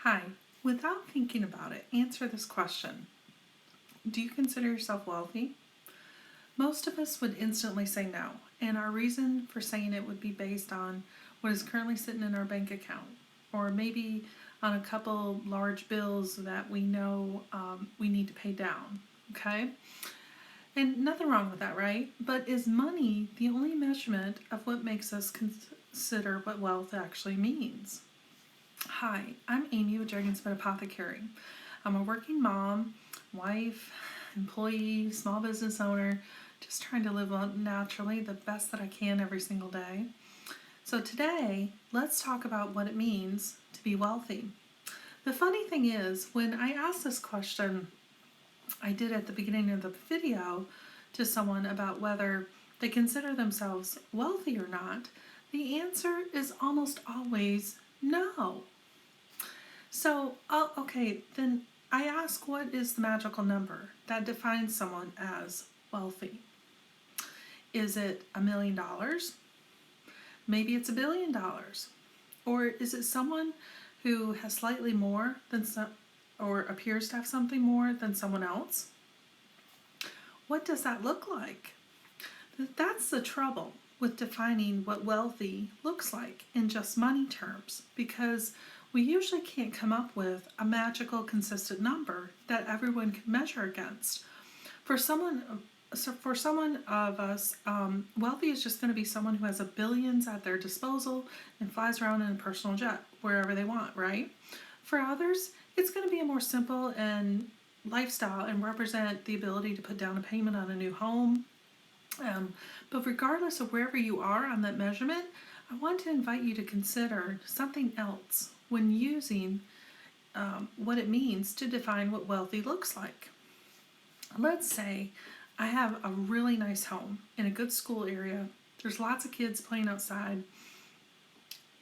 Hi, without thinking about it, answer this question. Do you consider yourself wealthy? Most of us would instantly say no, and our reason for saying it would be based on what is currently sitting in our bank account, or maybe on a couple large bills that we know we need to pay down. Okay? And nothing wrong with that, right? But is money the only measurement of what makes us consider what wealth actually means? Hi, I'm Amy with Dragonsmith Apothecary. I'm a working mom, wife, employee, small business owner, just trying to live naturally the best that I can every single day. So today, let's talk about what it means to be wealthy. The funny thing is, when I asked this question, I did at the beginning of the video to someone about whether they consider themselves wealthy or not, the answer is almost always no. So, okay, then I ask, what is the magical number that defines someone as wealthy? Is it $1 million? Maybe it's $1 billion. Or is it someone who has slightly more than some, or appears to have something more than someone else? What does that look like? That's the trouble with defining what wealthy looks like in just money terms, because we usually can't come up with a magical consistent number that everyone can measure against. For someone for someone of us, wealthy is just going to be someone who has billions at their disposal and flies around in a personal jet wherever they want, right? For others, it's going to be a more simple and lifestyle and represent the ability to put down a payment on a new home. But regardless of wherever you are on that measurement, I want to invite you to consider something else when using what it means to define what wealthy looks like. Let's say I have a really nice home in a good school area. There's lots of kids playing outside.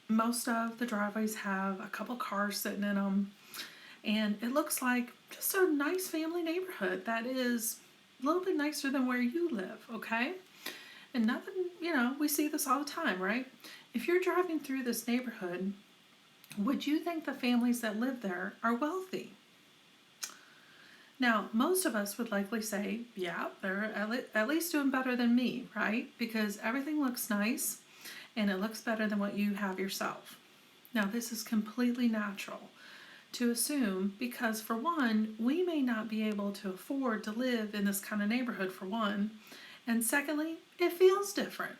Most of the driveways have a couple cars sitting in them. And it looks like just a nice family neighborhood that is a little bit nicer than where you live, okay? And nothing, we see this all the time, right? If you're driving through this neighborhood, would you think the families that live there are wealthy? Now, most of us would likely say, yeah, they're at least doing better than me, right? Because everything looks nice and it looks better than what you have yourself. Now, this is completely natural to assume because, for one, we may not be able to afford to live in this kind of neighborhood, for one. And secondly, it feels different.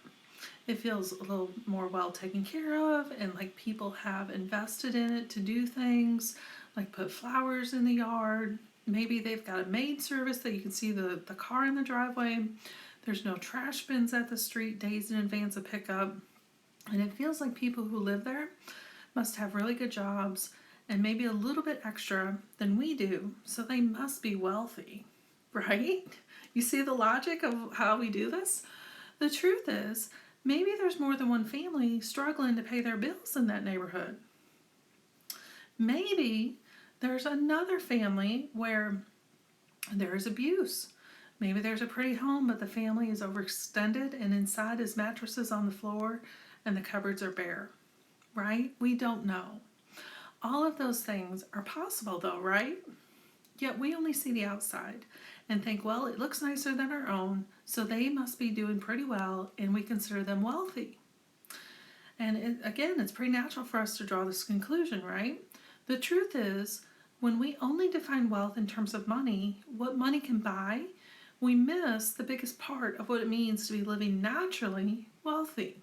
It feels a little more well taken care of, and like people have invested in it to do things like put flowers in the yard. Maybe they've got a maid service that you can see the car in the driveway. There's no trash bins at the street days in advance of pickup. And it feels like people who live there must have really good jobs and maybe a little bit extra than we do, so they must be wealthy, right? You see the logic of how we do this? The truth is, maybe there's more than one family struggling to pay their bills in that neighborhood. Maybe there's another family where there's abuse. Maybe there's a pretty home, but the family is overextended and inside is mattresses on the floor and the cupboards are bare, right? We don't know. All of those things are possible though, right? Yet we only see the outside and think, well, it looks nicer than our own, so they must be doing pretty well, and we consider them wealthy. And again, it's pretty natural for us to draw this conclusion, right? The truth is, when we only define wealth in terms of money, what money can buy, we miss the biggest part of what it means to be living naturally wealthy.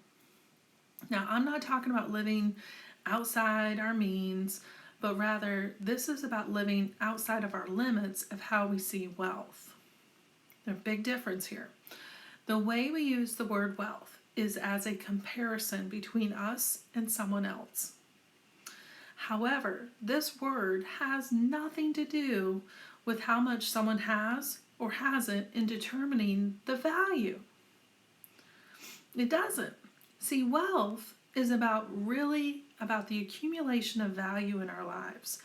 Now, I'm not talking about living outside our means, but rather this is about living outside of our limits of how we see wealth. There's a big difference here. The way we use the word wealth is as a comparison between us and someone else. However, this word has nothing to do with how much someone has or hasn't in determining the value. It doesn't. See, wealth is really about the accumulation of value in our lives,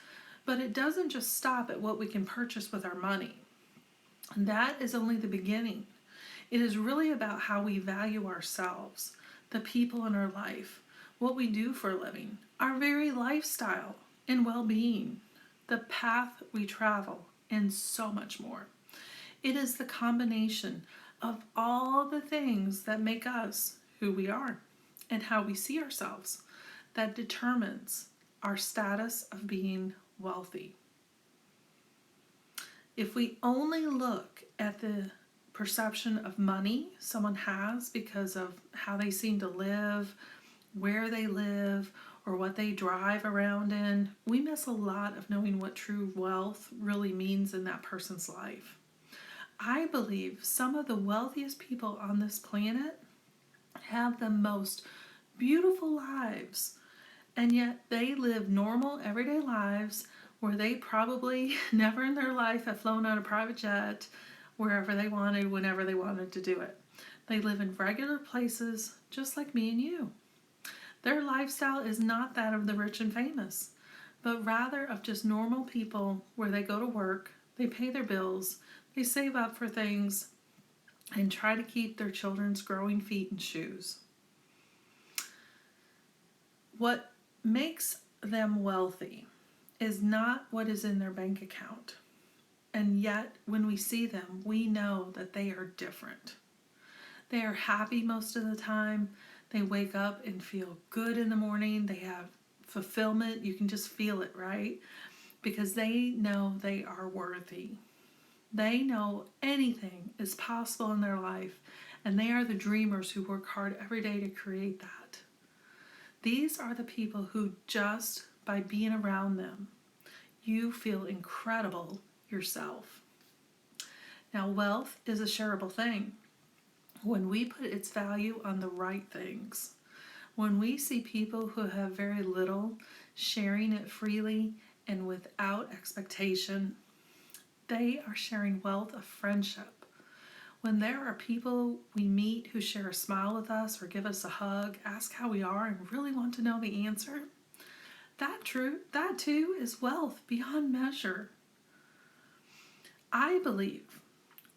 but it doesn't just stop at what we can purchase with our money. And that is only the beginning. It is really about how we value ourselves, the people in our life, what we do for a living, our very lifestyle, and well-being, the path we travel, and so much more. It is the combination of all the things that make us who we are and how we see ourselves that determines our status of being wealthy. If we only look at the perception of money someone has because of how they seem to live, where they live, or what they drive around in, we miss a lot of knowing what true wealth really means in that person's life. I believe some of the wealthiest people on this planet have the most beautiful lives, and yet they live normal, everyday lives where they probably never in their life have flown on a private jet wherever they wanted, whenever they wanted to do it. They live in regular places just like me and you. Their lifestyle is not that of the rich and famous, but rather of just normal people where they go to work, they pay their bills, they save up for things, and try to keep their children's growing feet in shoes. What makes them wealthy is not what is in their bank account. And yet, when we see them, we know that they are different. They are happy most of the time. They wake up and feel good in the morning. They have fulfillment. You can just feel it, right? Because they know they are worthy. They know anything is possible in their life, and they are the dreamers who work hard every day to create that. These are the people who, just by being around them, you feel incredible yourself. Now, wealth is a shareable thing. When we put its value on the right things, when we see people who have very little sharing it freely and without expectation, they are sharing wealth of friendship. When there are people we meet who share a smile with us or give us a hug, ask how we are, and really want to know the answer, that too is wealth beyond measure. I believe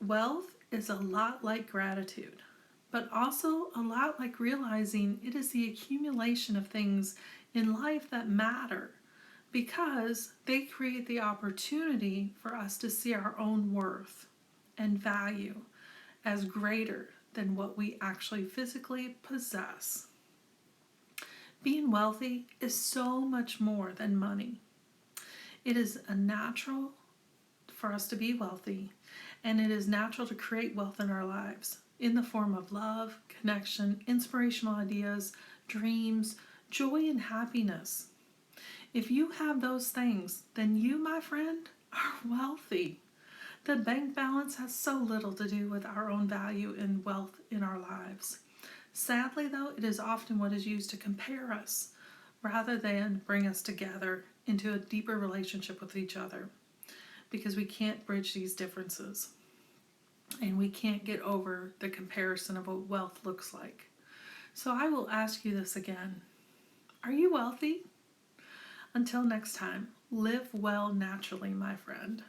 wealth is a lot like gratitude, but also a lot like realizing it is the accumulation of things in life that matter, because they create the opportunity for us to see our own worth and value as greater than what we actually physically possess. Being wealthy is so much more than money. It is a natural for us to be wealthy, and it is natural to create wealth in our lives in the form of love, connection, inspirational ideas, dreams, joy, and happiness. If you have those things, then you, my friend, are wealthy. The bank balance has so little to do with our own value and wealth in our lives. Sadly, though, it is often what is used to compare us rather than bring us together into a deeper relationship with each other, because we can't bridge these differences and we can't get over the comparison of what wealth looks like. So I will ask you this again. Are you wealthy? Until next time, live well naturally, my friend.